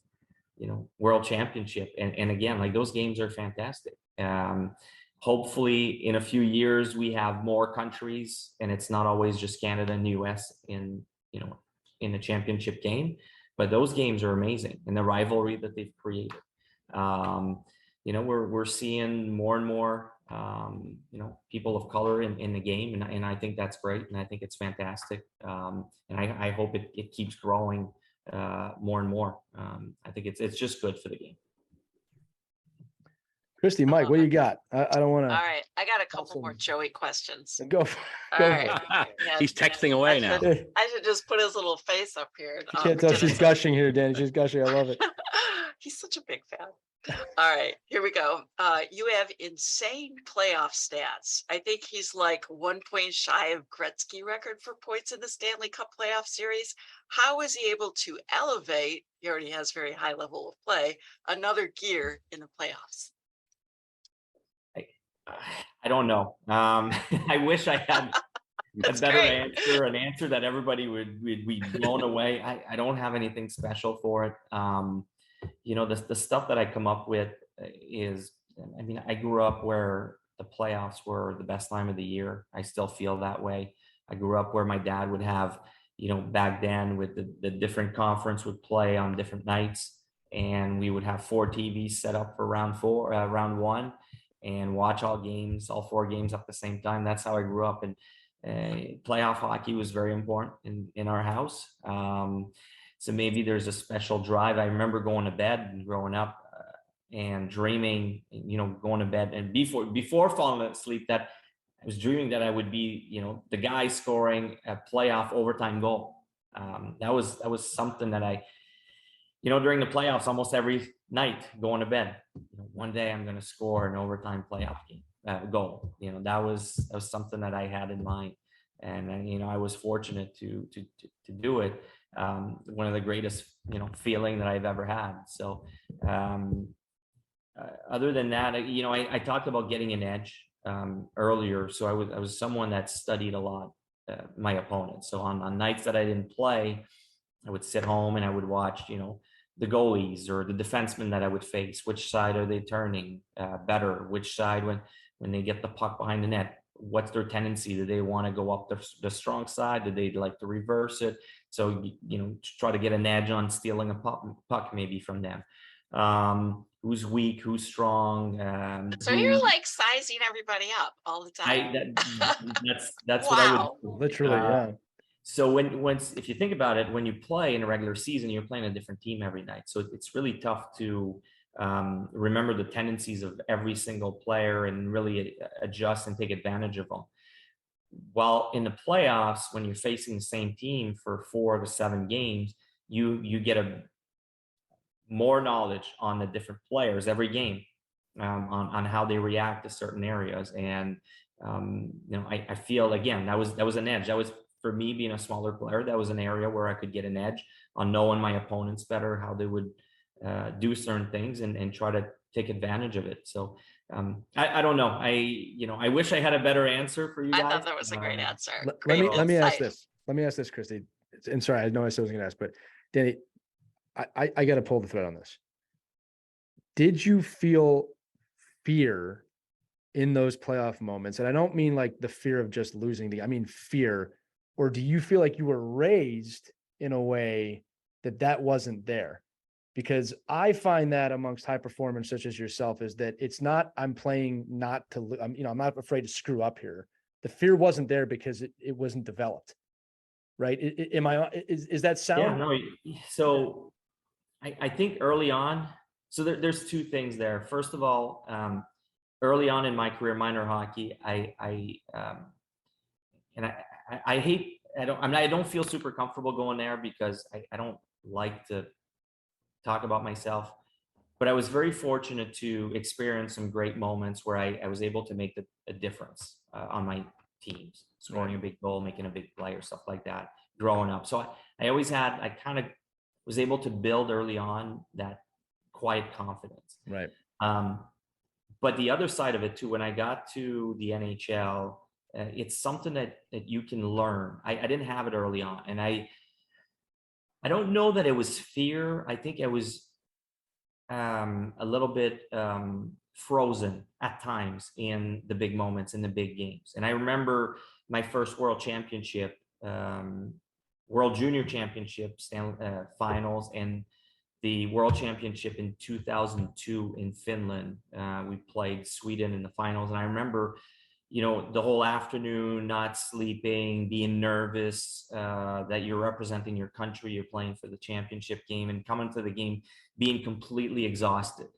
world championship. And again, like, those games are fantastic. Hopefully in a few years, we have more countries and it's not always just Canada and the US in the championship game, but those games are amazing. And the rivalry that they've created. We're seeing more and more, people of color in the game. And I think that's great. And I think it's fantastic. And I hope it keeps growing more and more. I think it's just good for the game. Christy, Mike, what do you got? I don't want to. All right. I got a couple more Joey questions. Go for it. He's texting away now. I should just put his little face up here. You can't tell she's gushing here, Danny. She's gushing. I love it. He's such a big fan. All right, here we go. You have insane playoff stats. I think he's like 1 point shy of Gretzky record for points in the Stanley Cup playoff series. How is he able to elevate, he already has very high level of play, another gear in the playoffs? I don't know. I wish I had a better answer, an answer that everybody would be blown away. I don't have anything special for it. The stuff that I come up with is, I grew up where the playoffs were the best time of the year. I still feel that way. I grew up where my dad would have, back then with the different conference would play on different nights, and we would have 4 TVs set up for round one, and watch all 4 games at the same time. That's how I grew up. And playoff hockey was very important in our house. So maybe there's a special drive. I remember going to bed and growing up and dreaming, going to bed, and before falling asleep, that I was dreaming that I would be, the guy scoring a playoff overtime goal. That was something that I, during the playoffs, almost every night going to bed, one day I'm going to score an overtime playoff game goal. That was something that I had in mind, and I was fortunate to do it. One of the greatest feeling that I've ever had. So other than that, I talked about getting an edge earlier. So I was someone that studied a lot my opponents. So on nights that I didn't play, I would sit home and I would watch, the goalies or the defensemen that I would face. Which side are they turning better? Which side, when they get the puck behind the net, what's their tendency? Do they want to go up the strong side? Do they like to reverse it? So, try to get an edge on stealing a puck maybe from them. Who's weak, who's strong. So you're like sizing everybody up all the time. That's wow. What I would literally, yeah. So if you think about it, when you play in a regular season, you're playing a different team every night. So it's really tough to remember the tendencies of every single player and really adjust and take advantage of them. While in the playoffs, when you're facing the same team for 4 to 7 games, you get more knowledge on the different players every game, on how they react to certain areas. And I feel, again, that was an edge. That was, for me, being a smaller player, that was an area where I could get an edge on knowing my opponents better, how they would do certain things, and try to take advantage of it. So I don't know. I wish I had a better answer for you guys. I thought that was a great answer. Let me ask this. Let me ask this, Christy. And sorry, I know I said I was going to ask, but Danny, I got to pull the thread on this. Did you feel fear in those playoff moments? And I don't mean like the fear of just losing I mean fear. Or do you feel like you were raised in a way that wasn't there? Because I find that amongst high performers such as yourself is that it's not, I'm playing not to, I'm not afraid to screw up here. The fear wasn't there because it wasn't developed, right? Is that sound? Yeah, no. So I think early on, so there's 2 things there. First of all, early on in my career, minor hockey, I don't feel super comfortable going there because I don't like to talk about myself, but I was very fortunate to experience some great moments where I was able to make a difference on my teams, scoring a big goal, making a big play, or stuff like that growing up. So I kind of was able to build early on that quiet confidence. Right. But the other side of it too, when I got to the NHL, it's something that you can learn. I didn't have it early on, and I don't know that it was fear. I think I was a little bit frozen at times in the big moments, in the big games. And I remember my first World Championship, World Junior Championship finals, and the World Championship in 2002 in Finland. We played Sweden in the finals, and I remember, the whole afternoon not sleeping, being nervous that you're representing your country, you're playing for the championship game, and coming to the game being completely exhausted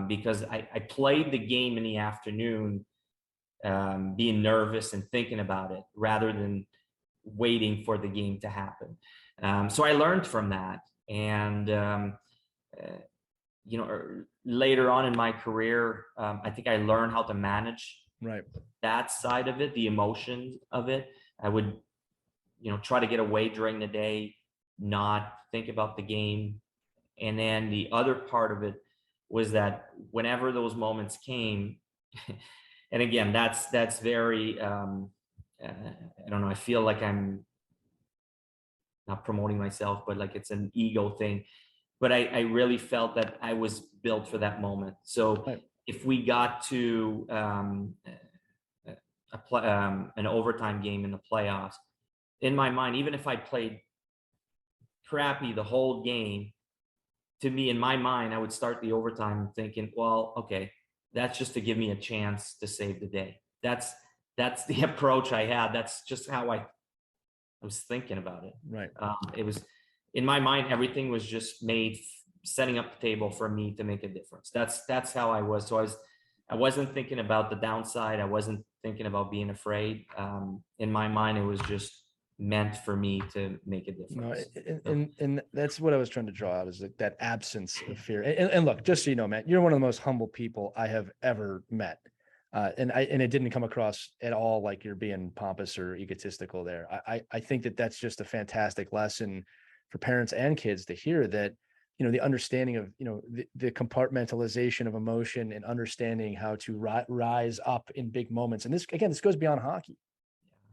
because I played the game in the afternoon being nervous and thinking about it rather than waiting for the game to happen. So I learned from that. And, later on in my career, I think I learned how to manage that side of it, the emotions of it. I would, try to get away during the day, not think about the game. And then the other part of it was that whenever those moments came, and again, that's very, I don't know, I feel like I'm not promoting myself, but like it's an ego thing. But I really felt that I was built for that moment. So if we got to an overtime game in the playoffs, in my mind, even if I played crappy the whole game, to me, in my mind, I would start the overtime thinking, well, okay, that's just to give me a chance to save the day. That's the approach I had. That's just how I was thinking about it. Right. It was, in my mind, everything was just made, setting up the table for me to make a difference. That's how I was. So I wasn't thinking about the downside. I wasn't thinking about being afraid. In my mind, it was just meant for me to make a difference. And that's what I was trying to draw out, is like that absence of fear. And look, just so you know, Matt, you're one of the most humble people I have ever met. And it didn't come across at all like you're being pompous or egotistical there. I think that's just a fantastic lesson for parents and kids to hear, that, the understanding of, the compartmentalization of emotion and understanding how to rise up in big moments. And this goes beyond hockey.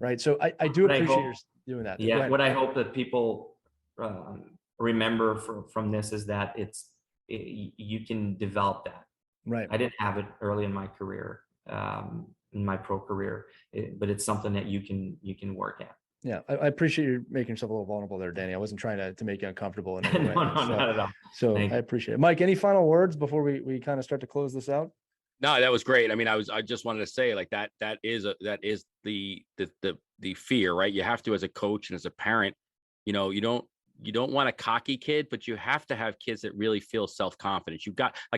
Right. So I do appreciate you doing that. Yeah. What I hope that people remember from this is that you can develop that. Right. I didn't have it early in my career, in my pro career, but it's something that you can work at. Yeah, I appreciate you making yourself a little vulnerable there, Danny. I wasn't trying to make you uncomfortable in any way. No, not at all. So I appreciate it. Mike, any final words before we kind of start to close this out? No, that was great. I mean, I just wanted to say, like, that is the fear, right? You have to, as a coach and as a parent, you don't want a cocky kid, but you have to have kids that really feel self-confident.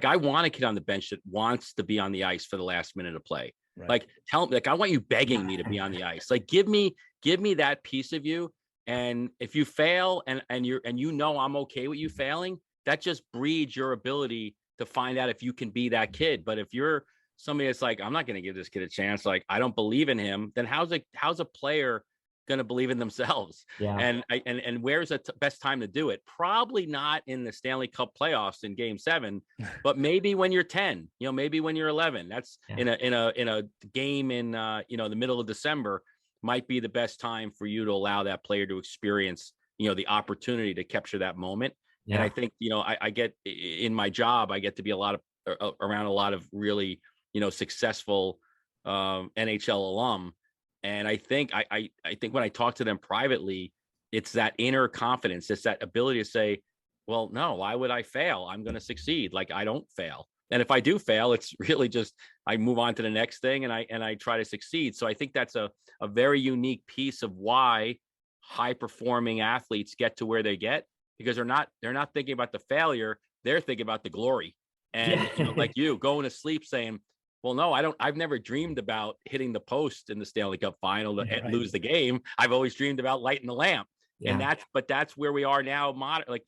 I want a kid on the bench that wants to be on the ice for the last minute of play. Right. Like, tell me, like, I want you begging me to be on the ice. Like, give me that piece of you. And if you fail and I'm okay with you failing, that just breeds your ability to find out if you can be that kid. But if you're somebody that's like, I'm not going to give this kid a chance, like, I don't believe in him, then how's a player going to believe in themselves? Yeah. And where's the best time to do it? Probably not in the Stanley Cup playoffs in Game 7, but maybe when you're 10, maybe when you're 11. That's in a game in the middle of December might be the best time for you to allow that player to experience the opportunity to capture that moment. Yeah. And I think I get in my job, I get to be around a lot of really successful NHL alum. And I think when I talk to them privately, it's that inner confidence. It's that ability to say, well, no, why would I fail? I'm going to succeed. Like, I don't fail. And if I do fail, it's really just, I move on to the next thing and I try to succeed. So I think that's a very unique piece of why high performing athletes get to where they get, because they're not thinking about the failure. They're thinking about the glory. And like you going to sleep saying, well, no, I've never dreamed about hitting the post in the Stanley Cup final to lose the game. I've always dreamed about lighting the lamp. Yeah. And that's where we are now.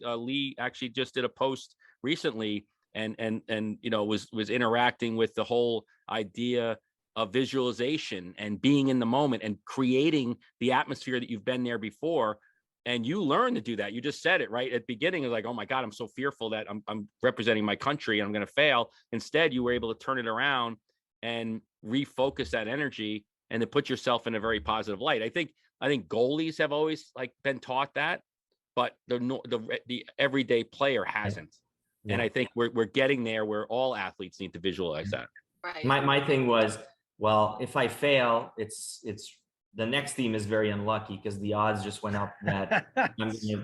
Lee actually just did a post recently and was interacting with the whole idea of visualization and being in the moment and creating the atmosphere that you've been there before. And you learn to do that. You just said it right at the beginning. It was like, oh my God, I'm so fearful that I'm representing my country and I'm going to fail. Instead, you were able to turn it around and refocus that energy and to put yourself in a very positive light. I think goalies have always been taught that, but the everyday player hasn't. Yeah. And I think we're getting there where all athletes need to visualize that. Right. My thing was, well, if I fail, it's the next team is very unlucky because the odds just went up that I'm going to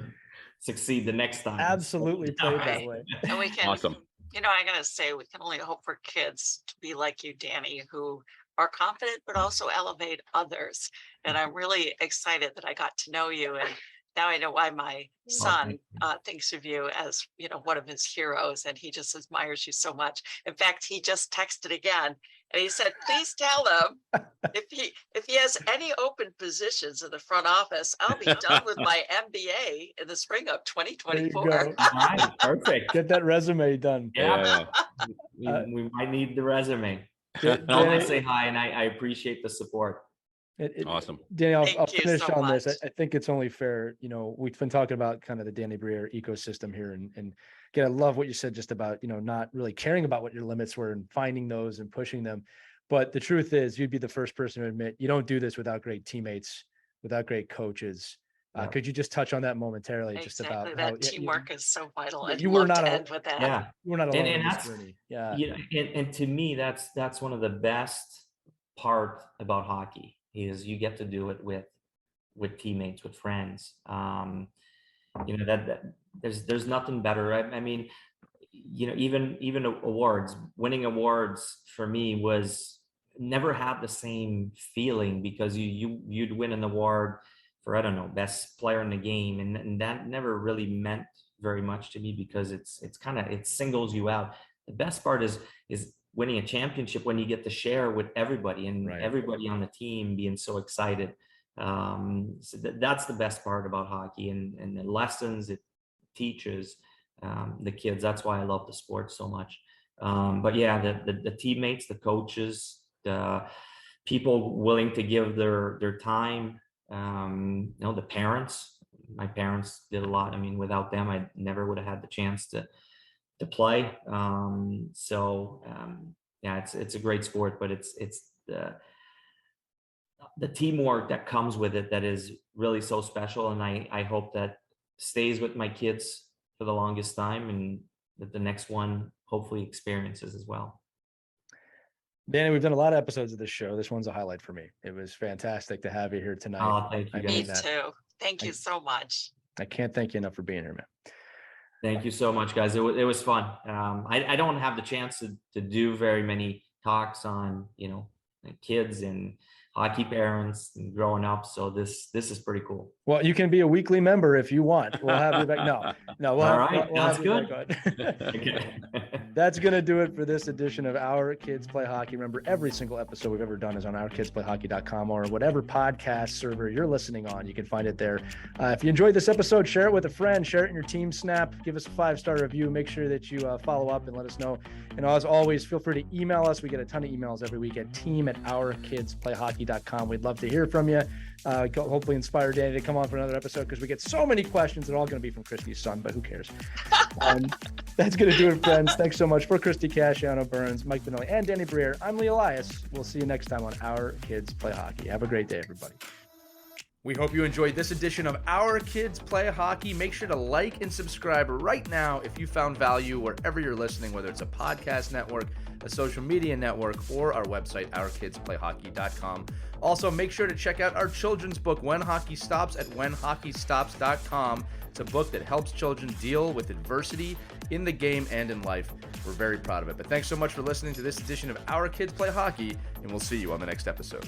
succeed the next time. Absolutely play it that way. And we can, awesome. I'm going to say we can only hope for kids to be like you, Danny, who are confident, but also elevate others. And I'm really excited that I got to know you. And now I know why my son thinks of you as, one of his heroes. And he just admires you so much. In fact, he just texted again. And he said, please tell them if he has any open positions in the front office, I'll be done with my MBA in the spring of 2024. Right, perfect. Get that resume done. Yeah. We might need the resume. I'll say hi, and I appreciate the support. Awesome. Danny, I'll finish so on much. this. I think it's only fair. We've been talking about kind of the Danny Brière ecosystem here. And again, I love what you said just about, not really caring about what your limits were and finding those and pushing them. But the truth is, you'd be the first person to admit you don't do this without great teammates, without great coaches. Could you just touch on that momentarily? Exactly. Just about that how teamwork is so vital. And you were not end with that. Yeah, you were not alone in this that's journey. Yeah, and to me, that's one of the best part about hockey is you get to do it with teammates, with friends. That there's nothing better. I mean, even awards, winning awards for me was never had the same feeling because you'd win an award for, I don't know, best player in the game. And that never really meant very much to me because it singles you out. The best part is winning a championship when you get to share with everybody and everybody on the team being so excited. So that's the best part about hockey, and the lessons it teaches the kids. That's why I love the sport so much. But yeah, the teammates, the coaches, the people willing to give their time, the parents. My parents did a lot. I mean, without them, I never would have had the chance to play. Yeah, it's a great sport, but it's the teamwork that comes with it that is really so special. And I hope that stays with my kids for the longest time, and that the next one hopefully experiences as well. Danny, we've done a lot of episodes of this show. This one's a highlight for me. It was fantastic to have you here tonight. Oh, thank you, Me guys. too. Thank you so much. I can't thank you enough for being here, man. Thank you so much, guys. It was fun. I don't have the chance to do very many talks on, kids and hockey parents and growing up. So this is pretty cool. Well, you can be a weekly member if you want. We'll have you back. No. All right. That's good. Okay. That's going to do it for this edition of Our Kids Play Hockey. Remember, every single episode we've ever done is on ourkidsplayhockey.com or whatever podcast server you're listening on. You can find it there. If you enjoyed this episode, share it with a friend, share it in your team snap, give us a 5-star review. Make sure that you follow up and let us know. And as always, feel free to email us. We get a ton of emails every week at team@ourkidsplayhockey.com. We'd love to hear from you. Hopefully inspire Danny to come on for another episode, because we get so many questions. They're all going to be from Christy's son, but who cares? That's going to do it, friends. Thanks so much. For Christy Casciano Burns, Mike Benelli, and Danny Brière, I'm Lee Elias. We'll see you next time on Our Kids Play Hockey. Have a great day, everybody. We hope you enjoyed this edition of Our Kids Play Hockey. Make sure to like and subscribe right now if you found value wherever you're listening, whether it's a podcast network, a social media network, or our website, ourkidsplayhockey.com. Also, make sure to check out our children's book, When Hockey Stops, at whenhockeystops.com. It's a book that helps children deal with adversity in the game and in life. We're very proud of it. But thanks so much for listening to this edition of Our Kids Play Hockey, and we'll see you on the next episode.